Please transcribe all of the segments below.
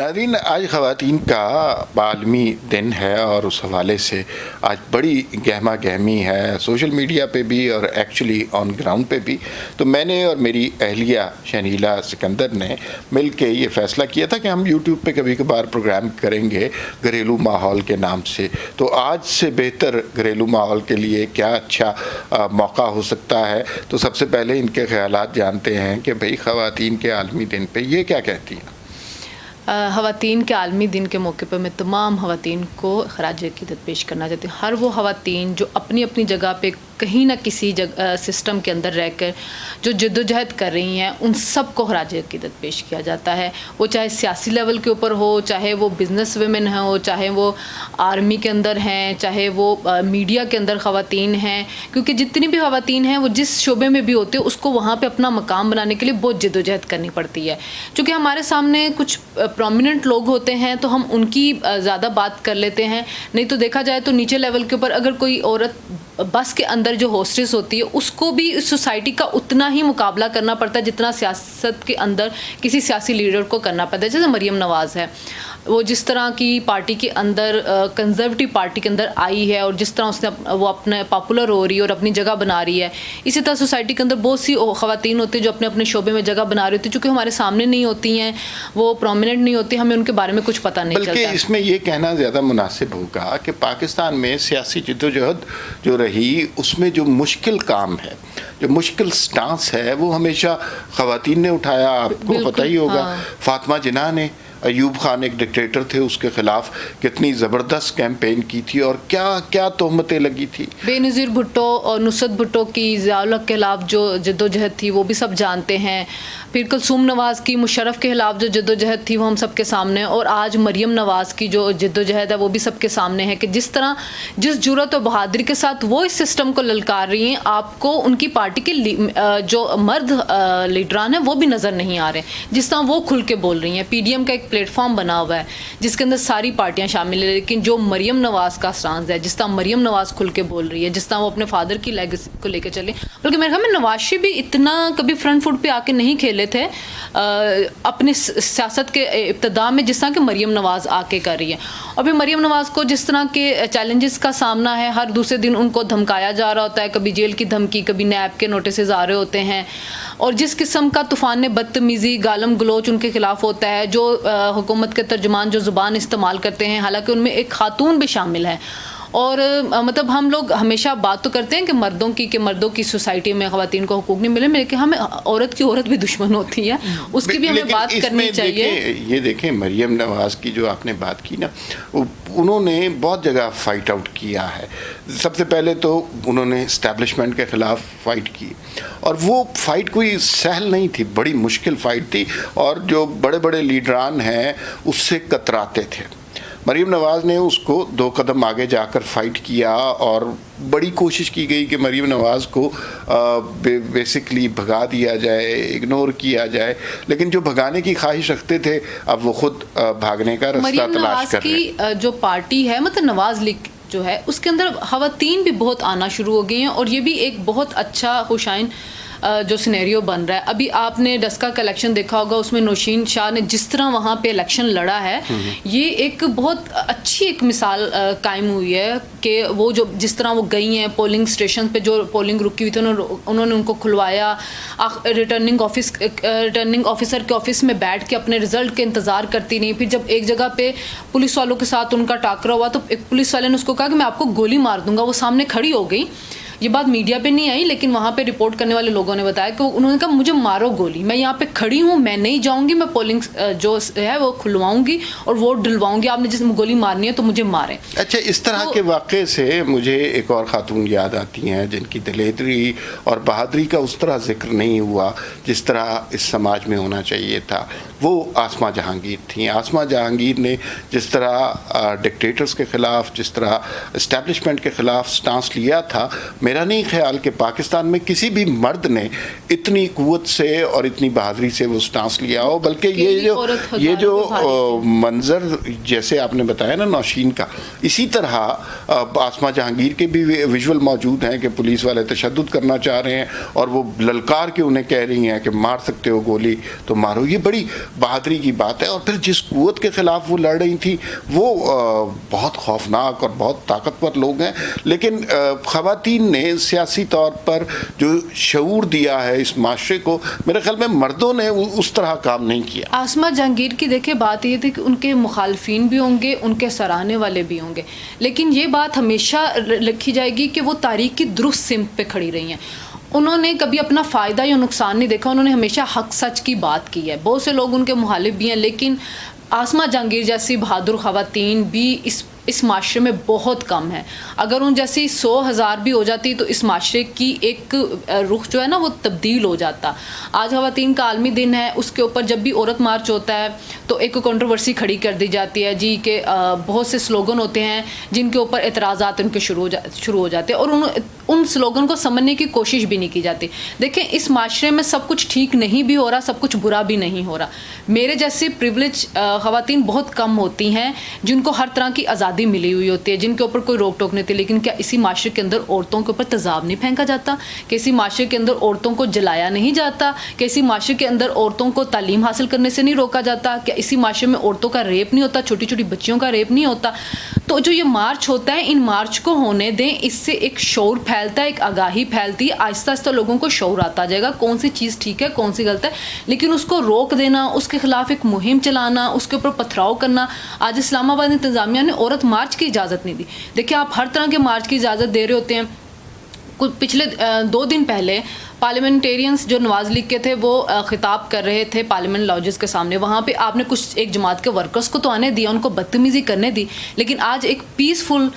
नाज़रीन, आज ख़वातीन का आलमी दिन है और उस हवाले से आज बड़ी गहमा गहमी है सोशल मीडिया पे भी और एक्चुअली ऑन ग्राउंड पे भी। तो मैंने और मेरी अहलिया शनीला सिकंदर ने मिल के ये फ़ैसला किया था कि हम यूट्यूब पे कभी कभार प्रोग्राम करेंगे घरेलू माहौल के नाम से। तो आज से बेहतर घरेलू माहौल के लिए क्या अच्छा मौका हो सकता है। तो सबसे पहले इनके ख़यालात जानते हैं कि भाई ख़वातीन के आलमी दिन पे ये क्या कहती हैं। ख़वातीन के आलमी दिन के मौके पर मैं तमाम ख़वातीन को ख़राज अक़ीदत पेश करना चाहती हूँ। हर वो ख़वातीन जो अपनी अपनी जगह पे कहीं ना किसी सिस्टम के अंदर रहकर जो जद्दोजहद कर रही हैं, उन सब को ख़राज अक़ीदत पेश किया जाता है। वो चाहे सियासी लेवल के ऊपर हो, चाहे वो बिज़नेस वुमेन हो, चाहे वो आर्मी के अंदर हैं, चाहे वो मीडिया के अंदर ख़वातीन हैं। क्योंकि जितनी भी ख़वातीन हैं वो जिस शोबे में भी होती है उसको वहाँ पर अपना मकाम बनाने के लिए बहुत जद्दोजहद करनी पड़ती है। चूँकि हमारे सामने कुछ प्रोमिनेंट लोग होते हैं तो हम उनकी ज़्यादा बात कर लेते हैं, नहीं तो देखा जाए तो नीचे लेवल के ऊपर अगर कोई औरत बस के अंदर जो होस्टेस होती है उसको भी इस सोसाइटी का उतना ही मुकाबला करना पड़ता है जितना सियासत के अंदर किसी सियासी लीडर को करना पड़ता है। जैसे मरियम नवाज़ है, वो जिस तरह की पार्टी के अंदर कंजर्वेटिव पार्टी के अंदर आई है और जिस तरह उसने वो अपने पॉपुलर हो रही है और अपनी जगह बना रही है, इसी तरह सोसाइटी के अंदर बहुत सी ख़वातीन होती हैं जो अपने अपने शोबे में जगह बना रही होती है। चूँकि हमारे सामने नहीं होती हैं, वो प्रोमिनेंट नहीं होती, हमें उनके बारे में कुछ पता नहीं चलता। बल्कि इसमें ये कहना ज़्यादा मुनासिब होगा कि पाकिस्तान में सियासी जद्दोजहद जो रही उसमें जो मुश्किल काम है, जो मुश्किल स्टांस है, वो हमेशा ख़वातीन ने उठाया। आपको पता ही होगा हाँ। फातिमा जिन्ना ने अयूब खान एक डिक्टेटर थे उसके ख़िलाफ़ कितनी ज़बरदस्त कैंपेन की थी और क्या क्या तोहमतें लगी थी। बेनज़ीर भुट्टो और नुसरत भुट्टो की ज़िया-उल-हक के ख़िलाफ़ जो जद्दोजहद थी वो भी सब जानते हैं। फिर कुलसूम नवाज़ की मुशर्रफ के ख़िलाफ़ जो जद्दोजहद थी वो हम सबके सामने, और आज मरियम नवाज़ की जो जद्दोजहद है वो भी सबके सामने है कि जिस तरह जिस जुर्रत और बहादुरी के साथ वो इस सिस्टम को ललकार रही हैं, आपको उनकी पार्टी के जो मर्द लीडरान हैं वो भी नज़र नहीं आ रहे। जिस तरह वो खुल के बोल रही हैं, PDM का एक प्लेटफॉर्म बना हुआ है जिसके अंदर सारी पार्टियां शामिल है, लेकिन जो मरियम नवाज़ का स्टांस है, जिस तरह मरियम नवाज़ खुल के बोल रही है, जिस तरह वो अपने फादर की लेगेसी को लेकर चले, बल्कि मेरे ख्याल में नवाज शरीफ भी इतना कभी फ्रंट फुट पे आके नहीं खेले थे अपने सियासत के इब्तदा में जिस तरह कि मरियम नवाज़ आके कर रही है। और फिर मरियम नवाज़ को जिस तरह के चैलेंजेस का सामना है, हर दूसरे दिन उनको धमकाया जा रहा होता है, कभी जेल की धमकी, कभी नैब के नोटिस आ रहे होते हैं, और जिस किस्म का तूफ़ान ने बदतमीज़ी गालम गलोच उनके ख़िलाफ़ होता है, जो हुकूमत के तर्जुमान जो ज़ुबान इस्तेमाल करते हैं, हालांकि उनमें एक खातून भी शामिल है। और मतलब हम लोग हमेशा बात तो करते हैं कि मर्दों की सोसाइटी में ख़वातीन को हुकूक नहीं मिले, लेकिन हमें औरत भी दुश्मन होती है, उसकी भी हमें बात करनी चाहिए। ये देखें मरियम नवाज़ की जो आपने बात की ना, उन्होंने बहुत जगह फ़ाइट आउट किया है। सबसे पहले तो उन्होंने इस्टेब्लिशमेंट के ख़िलाफ़ फ़ाइट की और वो फ़ाइट कोई सहल नहीं थी, बड़ी मुश्किल फ़ाइट थी और जो बड़े बड़े लीडरान हैं उससे कतराते थे। मरियम नवाज़ ने उसको 2 कदम आगे जाकर फ़ाइट किया और बड़ी कोशिश की गई कि मरियम नवाज़ को बेसिकली भगा दिया जाए, इग्नोर किया जाए, लेकिन जो भगाने की ख्वाहिश रखते थे अब वो खुद भागने का रास्ता तलाश कर रहे हैं। मरियम नवाज़ की जो पार्टी है, मतलब नवाज़ लीग जो है, उसके अंदर ख़वातीन भी बहुत आना शुरू हो गई हैं और ये भी एक बहुत अच्छा खुशाइन जो सिनेरियो बन रहा है। अभी आपने डस्का का इलेक्शन देखा होगा, उसमें नौशीन शाह ने जिस तरह वहाँ पे इलेक्शन लड़ा है, ये एक बहुत अच्छी एक मिसाल कायम हुई है कि वो जो जिस तरह वो गई हैं पोलिंग स्टेशन पे, जो पोलिंग रुकी हुई थी उन्होंने उनको खुलवाया, रिटर्निंग ऑफिसर के ऑफिस में बैठ के अपने रिजल्ट के इंतज़ार करती नहीं। फिर जब एक जगह पे पुलिस वालों के साथ उनका टाकरा हुआ तो एक पुलिस वाले ने उसको कहा कि मैं आपको गोली मार दूंगा, वो सामने खड़ी हो गई। ये बात मीडिया पे नहीं आई, लेकिन वहाँ पे रिपोर्ट करने वाले लोगों ने बताया कि उन्होंने कहा मुझे मारो गोली, मैं यहाँ पे खड़ी हूँ, मैं नहीं जाऊँगी, मैं पोलिंग जो है वो खुलवाऊँगी और वोट डलवाऊँगी, आपने जिस गोली मारनी है तो मुझे मारें। अच्छा, इस तरह के वाक़े से मुझे एक और ख़ातून याद आती हैं जिनकी दिलेरी और बहादुरी का उस तरह जिक्र नहीं हुआ जिस तरह इस समाज में होना चाहिए था। वो आसमा जहांगीर थी। आसमा जहांगीर ने जिस तरह डिक्टेटर्स के ख़िलाफ़, जिस तरह इस्टेब्लिशमेंट के ख़िलाफ़ स्टांस लिया था, मेरा नहीं ख्याल कि पाकिस्तान में किसी भी मर्द ने इतनी कुव्वत से और इतनी बहादुरी से वो स्टांस लिया हो, बल्कि ये जो मंजर जैसे आपने बताया ना नौशीन का, इसी तरह आसमा जहांगीर के भी विजुअल मौजूद हैं कि पुलिस वाले तशद्दुद करना चाह रहे हैं और वो ललकार के उन्हें कह रही हैं कि मार सकते हो गोली तो मारो। ये बड़ी बहादुरी की बात है। और फिर जिस कुव्वत के ख़िलाफ़ वो लड़ रही थी वो बहुत खौफनाक और बहुत ताकतवर लोग हैं, लेकिन ख़वातीन ने सियासी तौर पर जो शऊर दिया है इस माशरे को, मेरे ख्याल में मर्दों ने उस तरह काम नहीं किया। आसमा जहांगीर की देखिए बात ये थी कि उनके मुखालफिन भी होंगे, उनके सराहने वाले भी होंगे, लेकिन ये बात हमेशा लिखी जाएगी कि वो तारीख की दुरुस्त सिमत पे खड़ी रही हैं। उन्होंने कभी अपना फ़ायदा या नुकसान नहीं देखा, उन्होंने हमेशा हक सच की बात की है। बहुत से लोग उनके मुखालिफ भी हैं, लेकिन आसमा जहांगीर जैसी बहादुर ख़वातीन भी इस माशरे में बहुत कम है। अगर उन जैसी 100,000 भी हो जाती तो इस माशरे की एक रुख जो है ना वो तब्दील हो जाता। आज ख़वातीन का आलमी दिन है, उसके ऊपर जब भी औरत मार्च होता है तो एक कंट्रोवर्सी खड़ी कर दी जाती है जी के बहुत से स्लोगन होते हैं जिनके ऊपर एतराज़ात उनके शुरू हो जाते हैं और उन स्लोगन को समझने की कोशिश भी नहीं की जाती। देखें, इस माशरे में सब कुछ ठीक नहीं भी हो रहा, सब कुछ बुरा भी नहीं हो रहा। मेरे जैसी प्रिविलेज ख़वातीन बहुत कम होती हैं जिनको हर तरह की आज़ादी मिली हुई होती है, जिनके ऊपर कोई रोक टोक नहीं थी। लेकिन क्या इसी माशरे के अंदर औरतों के ऊपर तेज़ाब नहीं फेंका जाता? कि इसी माशरे के अंदर औरतों को जलाया नहीं जाता? कि इसी माशरे के अंदर औरतों को तालीम हासिल करने से नहीं रोका जाता? क्या इसी माशरे में औरतों का रेप नहीं होता, छोटी छोटी बच्चियों का रेप नहीं होता? तो जो ये मार्च होता है, इन मार्च को होने दें, इससे एक शऊर फैलता है, एक आगाही फैलती है। आहिस्ता आहिस्ता लोगों को शऊर आता जाएगा कौन सी चीज़ ठीक है, कौन सी गलत है। लेकिन उसको रोक देना, उसके खिलाफ एक मुहिम चलाना, उसके ऊपर पथराव करना, आज इस्लामाबाद इंतज़ामिया ने औरत मार्च की इजाज़त नहीं दी। देखिए, आप हर तरह के मार्च की इजाज़त दे रहे होते हैं। कुछ पिछले 2 दिन पहले पार्लियामेंटेरियंस जो नवाज लीग के थे वो खिताब कर रहे थे पार्लियामेंट लॉजेस के सामने। वहाँ पे आपने कुछ एक जमात के वर्कर्स को तो आने दिया, उनको बदतमीज़ी करने दी, लेकिन आज एक पीसफुल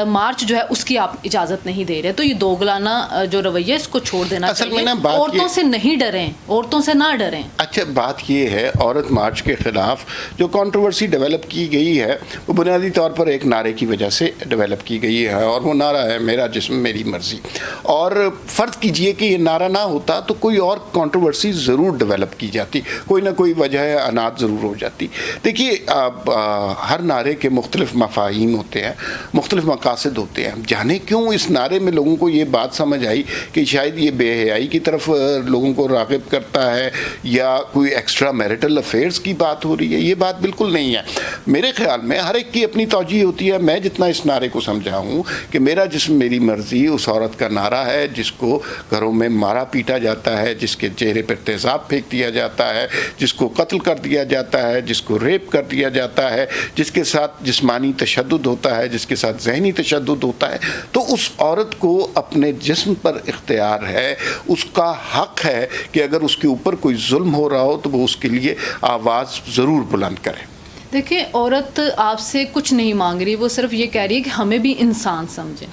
मार्च जो है उसकी आप इजाज़त नहीं दे रहे। तो ये दोगलाना जो रवैया इसको छोड़ देना चाहिए। औरतों से नहीं डरें, औरतों से ना डरें। अच्छा, बात ये है औरत मार्च के ख़िलाफ़ जो कंट्रोवर्सी डेवलप की गई है वो बुनियादी तौर पर एक नारे की वजह से डेवलप की गई है और वो नारा है मेरा जिस्म मेरी मर्ज़ी। और फ़र्ज़ कीजिए कि ये नारा ना होता तो कोई और कंट्रोवर्सी ज़रूर डेवलप की जाती, कोई ना कोई वजह अनाज ज़रूर हो जाती। देखिए, हर नारे के मुख्तलिफ मफ़ाहीम होते हैं, मुख्तलिफ मकासद होते हैं। जाने क्यों इस नारे में लोगों को ये बात समझ आई कि शायद ये बेहयाई की तरफ लोगों को राग़िब करता है या कोई एक्स्ट्रा मैरिटल अफेयर्स की बात हो रही है। ये बात बिल्कुल नहीं है। मेरे ख्याल में हर एक की अपनी तौजीह होती है। मैं जितना इस नारे को समझा हूँ कि मेरा जिस्म मेरी मर्ज़ी उस औरत का नारा है जिसको घरों में मारा पीटा जाता है, जिसके चेहरे पर तेज़ाब फेंक दिया जाता है, जिसको कत्ल कर दिया जाता है, जिसको रेप कर दिया जाता है, जिसके साथ जिस्मानी तशद्दुद होता है, जिसके साथ ज़हनी तशद्दुद होता है। तो उस औरत को अपने जिस्म पर इख्तियार है, उसका हक़ है कि अगर उसके ऊपर कोई जुल्म हो रहा हो तो वो उसके लिए आवाज़ ज़रूर बुलंद करे। देखिए, औरत आपसे कुछ नहीं मांग रही, वो सिर्फ ये कह रही है कि हमें भी इंसान समझें,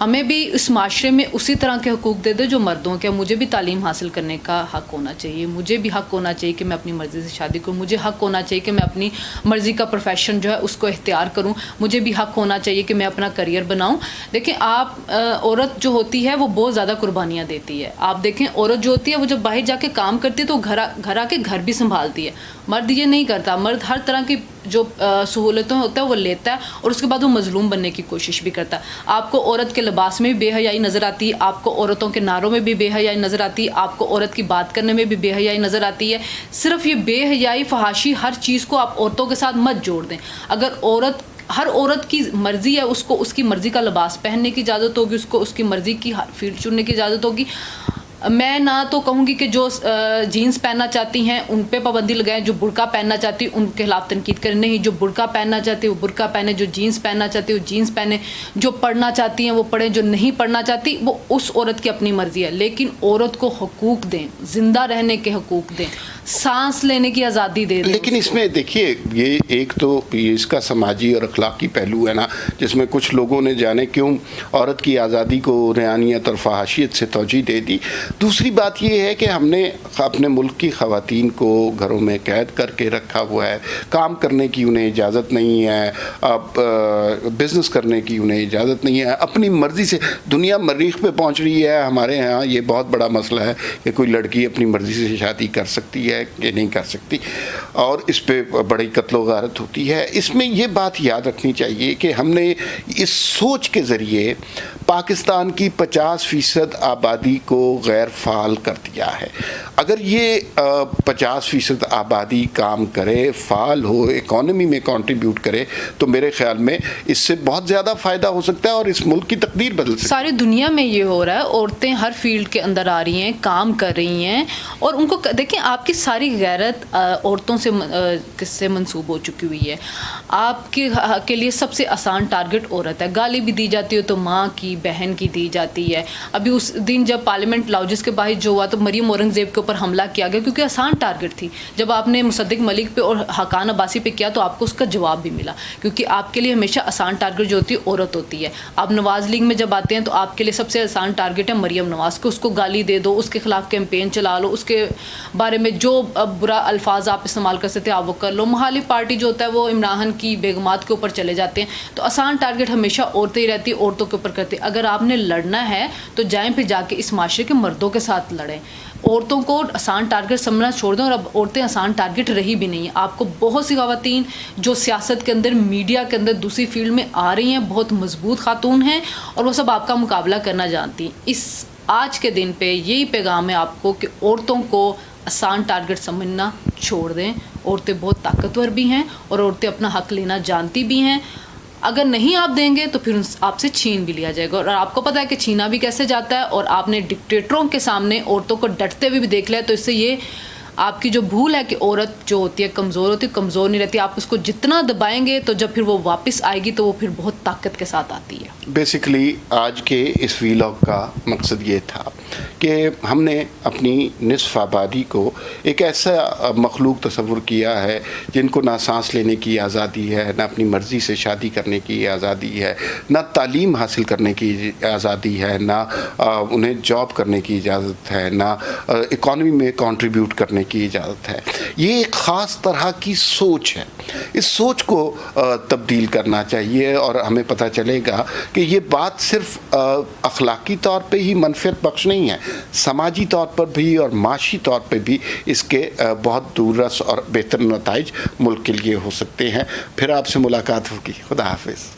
हमें भी इस माशरे में उसी तरह के हकूक़ दे दे जो मर्दों के। मुझे भी तालीम हासिल करने का हक़ होना चाहिए, मुझे भी हक़ होना चाहिए कि मैं अपनी मर्ज़ी से शादी करूँ, मुझे हक़ होना चाहिए कि मैं अपनी मर्ज़ी का प्रोफेशन जो है उसको इख्तियार करूँ, मुझे भी हक़ होना चाहिए कि मैं अपना करियर बनाऊँ। देखें, आप औरत जो होती है वो बहुत ज़्यादा कुर्बानियाँ देती है। आप देखें, औरत जो होती है वो जब बाहर जाके काम करती है तो घर आके घर भी संभालती है। मर्द ये नहीं करता। मर्द हर तरह की जो सहूलतें होता है वो लेता है और उसके बाद वो मजलूम बनने की कोशिश भी करता है। आपको औरत के लिबास में भी बेहयाई नज़र आती है, आपको औरतों के नारों में भी बेहयाई नज़र आती है, आपको औरत की बात करने में भी बेहयाई नज़र आती है। सिर्फ ये बेहयाई, फहाशी, हर चीज़ को आप औरतों के साथ मत जोड़ दें। अगर हर औरत की मर्ज़ी है, उसको उसकी मर्ज़ी का लिबास पहनने की इजाज़त होगी, उसको उसकी मर्ज़ी की फील्ड चुनने की इजाज़त होगी। मैं ना तो कहूँगी कि जो जीन्स पहनना चाहती हैं उन पे पाबंदी लगाएं, जो बुर्का पहनना चाहती है उनके खिलाफ तनकीद करें। नहीं, जो बुर्का पहनना चाहती है वो बुर्का पहने, जो जीन्स पहनना चाहती है वो जीन्स पहने, जो पढ़ना चाहती हैं वो पढ़ें, जो नहीं पढ़ना चाहती वो उस औरत की अपनी मर्ज़ी है। लेकिन औरत को हकूक़ दें, ज़िंदा रहने के हकूक़ दें, सांस लेने की आज़ादी दे दें। लेकिन इसमें देखिए, ये एक तो ये इसका समाजी और अखलाकी पहलू है ना, जिसमें कुछ लोगों ने जाने क्यों औरत की आज़ादी को रेहानियत और फहाशियत से तौजीह दे दी। दूसरी बात ये है कि हमने अपने मुल्क की ख़वातीन को घरों में कैद करके रखा हुआ है, काम करने की उन्हें इजाज़त नहीं है, बिज़नेस करने की उन्हें इजाज़त नहीं है, अपनी मर्ज़ी से दुनिया मरीख पे पहुंच रही है। हमारे यहाँ ये बहुत बड़ा मसला है कि कोई लड़की अपनी मर्ज़ी से शादी कर सकती है कि नहीं कर सकती, और इस पे बड़ी कत्लो गारत होती है। इसमें ये बात याद रखनी चाहिए कि हमने इस सोच के ज़रिए पाकिस्तान की 50% आबादी को गैर फ़ाल कर दिया है। अगर ये 50% आबादी काम करे, फ़ाल हो, इकॉनमी में कंट्रीब्यूट करे, तो मेरे ख्याल में इससे बहुत ज़्यादा फ़ायदा हो सकता है और इस मुल्क की तकदीर बदल सकती है। सारी दुनिया में ये हो रहा है, औरतें हर फील्ड के अंदर आ रही हैं, काम कर रही हैं, और उनको देखिए आपकी सारी गैरत औरतों से किससे मंसूब हो चुकी हुई है। आपके के लिए सबसे आसान टारगेट औरत है। गाली भी दी जाती हो तो माँ की, बहन की दी जाती है। अभी उस दिन जब पार्लियामेंट लाउंजेस के बाहर जो हुआ तो मरियम औरंगज़ेब के ऊपर हमला किया गया क्योंकि आसान टारगेट थी। जब आपने मुसद्दिक मलिक पे और हकान अब्बासी पे किया तो आपको उसका जवाब भी मिला, क्योंकि आपके लिए हमेशा आसान टारगेट जो होती है औरत होती है। आप नवाज़ लीग में जब आते हैं तो आपके लिए सबसे आसान टारगेट है मरियम नवाज़ को, उसको गाली दे दो, उसके खिलाफ कैंपेन चला लो, उसके बारे में जो बुरा अल्फाज आप इस्तेमाल कर सकते हैं आप वो कर लो। मुखालिफ पार्टी जो होता है वो इमरान की बेगमात के ऊपर चले जाते हैं। तो आसान टारगेट हमेशा औरतें ही रहती, औरतों के ऊपर करते। अगर आपने लड़ना है तो जाएं फिर जाके इस माशरे के मर्दों के साथ लड़ें। औरतों को आसान टारगेट समझना छोड़ दें, और अब औरतें आसान टारगेट रही भी नहीं है। आपको बहुत सी ख़वातीन जो सियासत के अंदर, मीडिया के अंदर, दूसरी फील्ड में आ रही हैं, बहुत मजबूत खातून हैं और वो सब आपका मुकाबला करना जानती हैं। इस आज के दिन पे यही पैगाम है आपको कि औरतों को आसान टारगेट समझना छोड़ दें। औरतें बहुत ताकतवर भी हैं और औरतें अपना हक लेना जानती भी हैं। अगर नहीं आप देंगे तो फिर आपसे छीन भी लिया जाएगा, और आपको पता है कि छीना भी कैसे जाता है। और आपने डिक्टेटरों के सामने औरतों को डटते हुए भी देख लिया, तो इससे ये आपकी जो भूल है कि औरत जो होती है कमज़ोर होती है, कमज़ोर नहीं रहती। आप उसको जितना दबाएंगे तो जब फिर वो वापस आएगी तो वो फिर बहुत ताकत के साथ आती है। बेसिकली आज के इस वीलॉग का मकसद ये था कि हमने अपनी निस्फ आबादी को एक ऐसा मखलूक तस्वुर किया है जिनको ना सांस लेने की आज़ादी है, ना अपनी मर्ज़ी से शादी करने की आज़ादी है, ना तालीम हासिल करने की आज़ादी है, ना उन्हें जॉब करने की इजाज़त है, ना इकॉनमी में कंट्रीब्यूट करने की इजाज़त है। ये एक ख़ास तरह की सोच है। इस सोच को तब्दील करना चाहिए और हमें पता चलेगा कि ये बात सिर्फ अखलाकी तौर पे ही मनफियत बख्श नहीं है, समाजी तौर पर भी और माशी तौर पे भी इसके बहुत दूररस और बेहतर नताइज मुल्क के लिए हो सकते हैं। फिर आपसे मुलाकात होगी। खुदा हाफिज़।